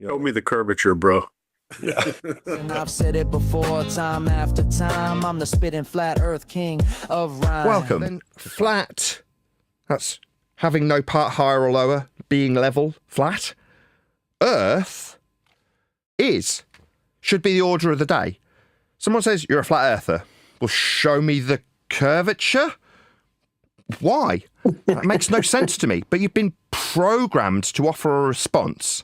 Show me the curvature, bro. Yeah. And I've said it before, time after time. I'm the spitting flat earth king of rhyme. Welcome. Then flat, that's having no part higher or lower, being level, flat. Earth should be the order of the day. Someone says, you're a flat earther. Well, show me the curvature? Why? That makes no sense to me. But you've been programmed to offer a response.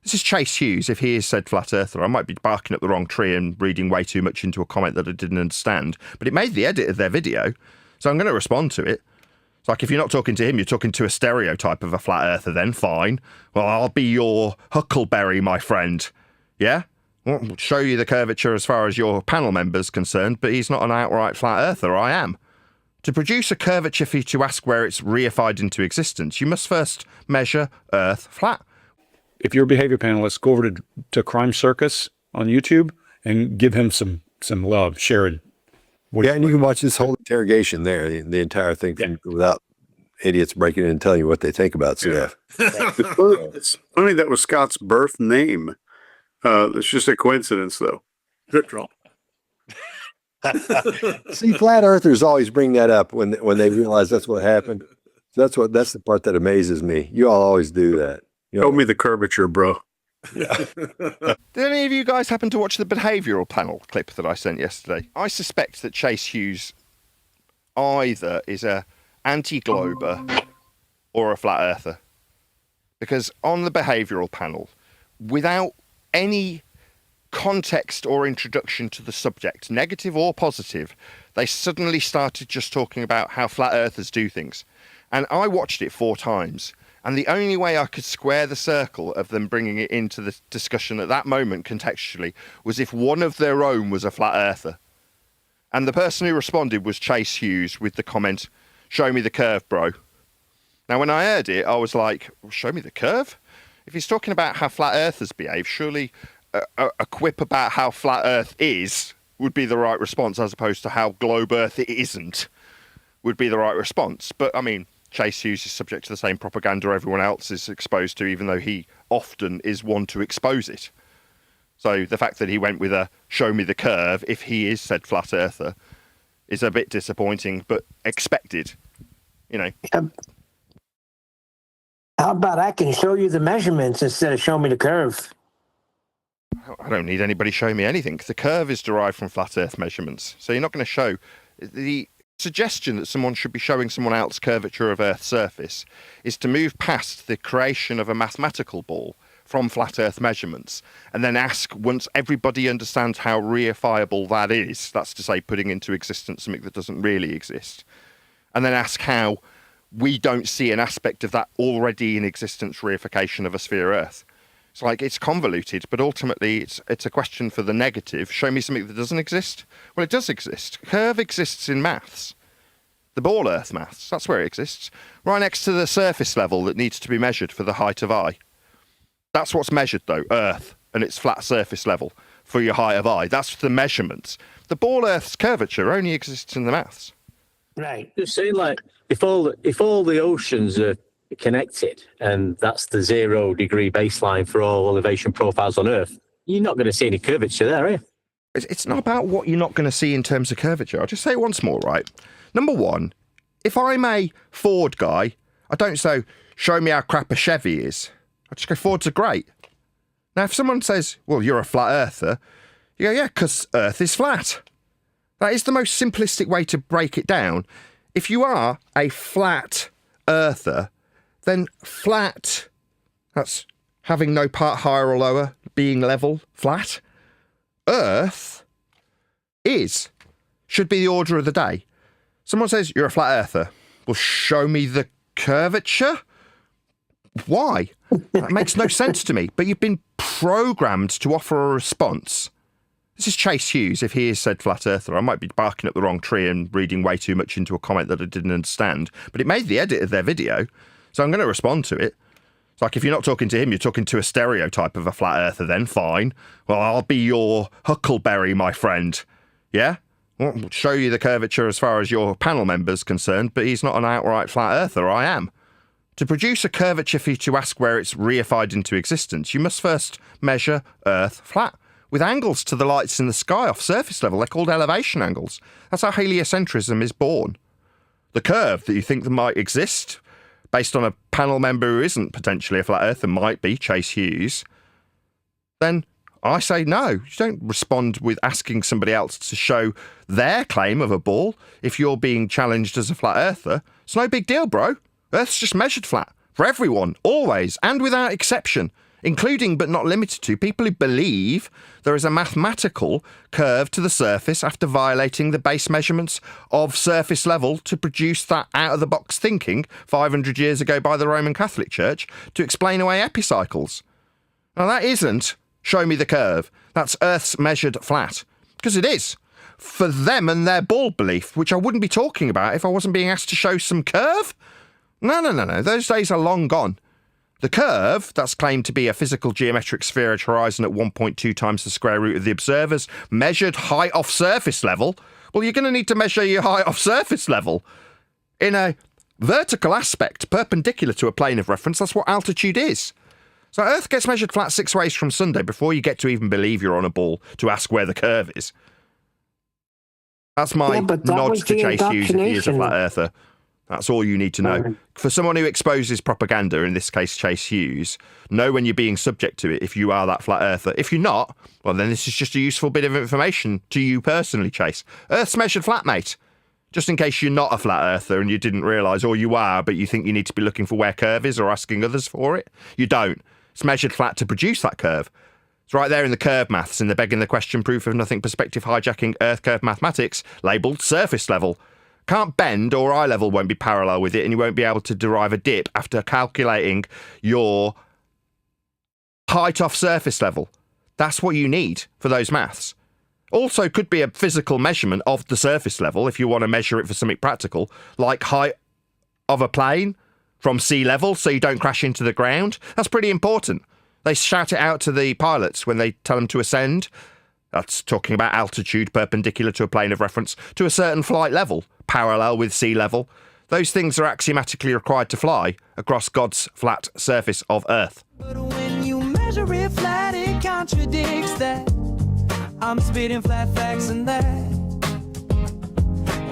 This is Chase Hughes, if he is said flat earther. I might be barking up the wrong tree and reading way too much into a comment that I didn't understand, but it made the edit of their video, so I'm going to respond to it. It's like, if you're not talking to him, you're talking to a stereotype of a flat earther, then fine. Well, I'll be your huckleberry, my friend. Yeah? Well, I'll show you the curvature as far as your panel member's concerned, but he's not an outright flat earther, I am. To produce a curvature for you to ask where it's reified into existence, you must first measure Earth flat. If you're a behavior panelist, go over to Crime Circus on YouTube and give him some love. Share it. Yeah, and you can watch this whole interrogation there, the entire thing without idiots breaking in and telling you what they think about stuff. It's funny that was Scott's birth name. It's just a coincidence, though. Good draw. See, flat earthers always bring that up when they realize that's what happened. That's the part that amazes me. You all always do that. Show me the curvature, bro. Yeah. Did any of you guys happen to watch the behavioural panel clip that I sent yesterday? I suspect that Chase Hughes either is a anti-glober or a flat earther. Because on the behavioural panel, without any context or introduction to the subject, negative or positive, they suddenly started just talking about how flat earthers do things. And I watched it 4 times. And the only way I could square the circle of them bringing it into the discussion at that moment contextually was if one of their own was a flat earther. And the person who responded was Chase Hughes with the comment, show me the curve, bro. Now, when I heard it, I was like, well, show me the curve? If he's talking about how flat earthers behave, surely a quip about how flat earth is would be the right response, as opposed to how globe earth it isn't would be the right response. But, I mean, Chase Hughes is subject to the same propaganda everyone else is exposed to, even though he often is one to expose it. So the fact that he went with a show me the curve, if he is said flat earther, is a bit disappointing, but expected, you know. How about I can show you the measurements instead of show me the curve? I don't need anybody showing me anything. The curve is derived from flat earth measurements. So you're not going to show the suggestion that someone should be showing someone else curvature of Earth's surface is to move past the creation of a mathematical ball from flat Earth measurements and then ask, once everybody understands how reifiable that is, that's to say putting into existence something that doesn't really exist, and then ask how we don't see an aspect of that already in existence reification of a sphere Earth. It's like, it's convoluted, but ultimately it's a question for the negative. Show me something that doesn't exist. Well, it does exist. Curve exists in maths. The ball Earth maths, that's where it exists. Right next to the surface level that needs to be measured for the height of eye. That's what's measured, though, Earth, and its flat surface level for your height of eye. That's the measurements. The ball Earth's curvature only exists in the maths. Right. Just saying, like, if all the oceans are connected and that's the 0 degree baseline for all elevation profiles on Earth, you're not going to see any curvature there, are you? It's not about what you're not going to see in terms of curvature. I'll just say it once more, right? Number one, if I'm a Ford guy, I don't say, show me how crap a Chevy is. I just go, Fords are great. Now, if someone says, well, you're a flat earther, you go, yeah, because Earth is flat. That is the most simplistic way to break it down. If you are a flat earther, then flat, that's having no part higher or lower, being level, flat. Earth should be the order of the day. Someone says, you're a flat earther. Well, show me the curvature? Why? That makes no sense to me. But you've been programmed to offer a response. This is Chase Hughes, if he is said flat earther. I might be barking up the wrong tree and reading way too much into a comment that I didn't understand, but it made the edit of their video, so I'm going to respond to it. It's like, if you're not talking to him, you're talking to a stereotype of a flat earther, then fine. Well, I'll be your huckleberry, my friend. Yeah? Well, I'll show you the curvature as far as your panel member's concerned, but he's not an outright flat earther, I am. To produce a curvature for you to ask where it's reified into existence, you must first measure Earth flat, with angles to the lights in the sky off surface level. They're called elevation angles. That's how heliocentrism is born. The curve that you think that might exist, based on a panel member who isn't potentially a flat earther, might be Chase Hughes, then I say no. You don't respond with asking somebody else to show their claim of a ball. If you're being challenged as a flat earther, it's no big deal, bro. Earth's just measured flat for everyone, always, and without exception, including but not limited to people who believe there is a mathematical curve to the surface after violating the base measurements of surface level to produce that out-of-the-box thinking 500 years ago by the Roman Catholic Church to explain away epicycles. Now that isn't show me the curve. That's Earth's measured flat. Because it is. For them and their ball belief, which I wouldn't be talking about if I wasn't being asked to show some curve. No. Those days are long gone. The curve, that's claimed to be a physical geometric sphere at horizon at 1.2 times the square root of the observer's measured height off surface level. Well, you're going to need to measure your height off surface level in a vertical aspect perpendicular to a plane of reference. That's what altitude is. So Earth gets measured flat 6 ways from Sunday before you get to even believe you're on a ball to ask where the curve is. That's my nod to Chase Hughes if he is a flat earther. That's all you need to know. For someone who exposes propaganda, in this case Chase Hughes, know when you're being subject to it if you are that flat earther. If you're not, well then this is just a useful bit of information to you personally, Chase. Earth's measured flat, mate. Just in case you're not a flat earther and you didn't realise, or you are, but you think you need to be looking for where curve is or asking others for it. You don't. It's measured flat to produce that curve. It's right there in the curve maths, in the begging the question proof of nothing perspective hijacking Earth curve mathematics, labelled surface level. Can't bend or eye level won't be parallel with it, and you won't be able to derive a dip after calculating your height off surface level. That's what you need for those maths. Also could be a physical measurement of the surface level if you want to measure it for something practical, like height of a plane from sea level so you don't crash into the ground. That's pretty important. They shout it out to the pilots when they tell them to ascend. That's talking about altitude perpendicular to a plane of reference to a certain flight level, parallel with sea level. Those things are axiomatically required to fly across God's flat surface of Earth. But when you measure it flat, it contradicts that. I'm spitting flat facts and that.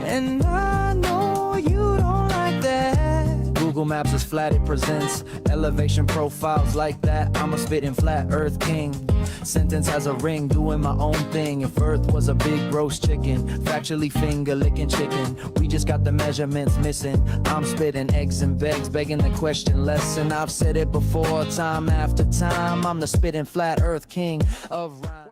And I know you don't like that. Google Maps is flat, it presents elevation profiles like that. I'm a spitting flat earth king. Sentence has a ring, doing my own thing. If Earth was a big roast chicken, factually finger licking chicken. We just got the measurements missing. I'm spitting eggs and begs, begging the question lesson. I've said it before, time after time. I'm the spitting flat earth king of rhyme.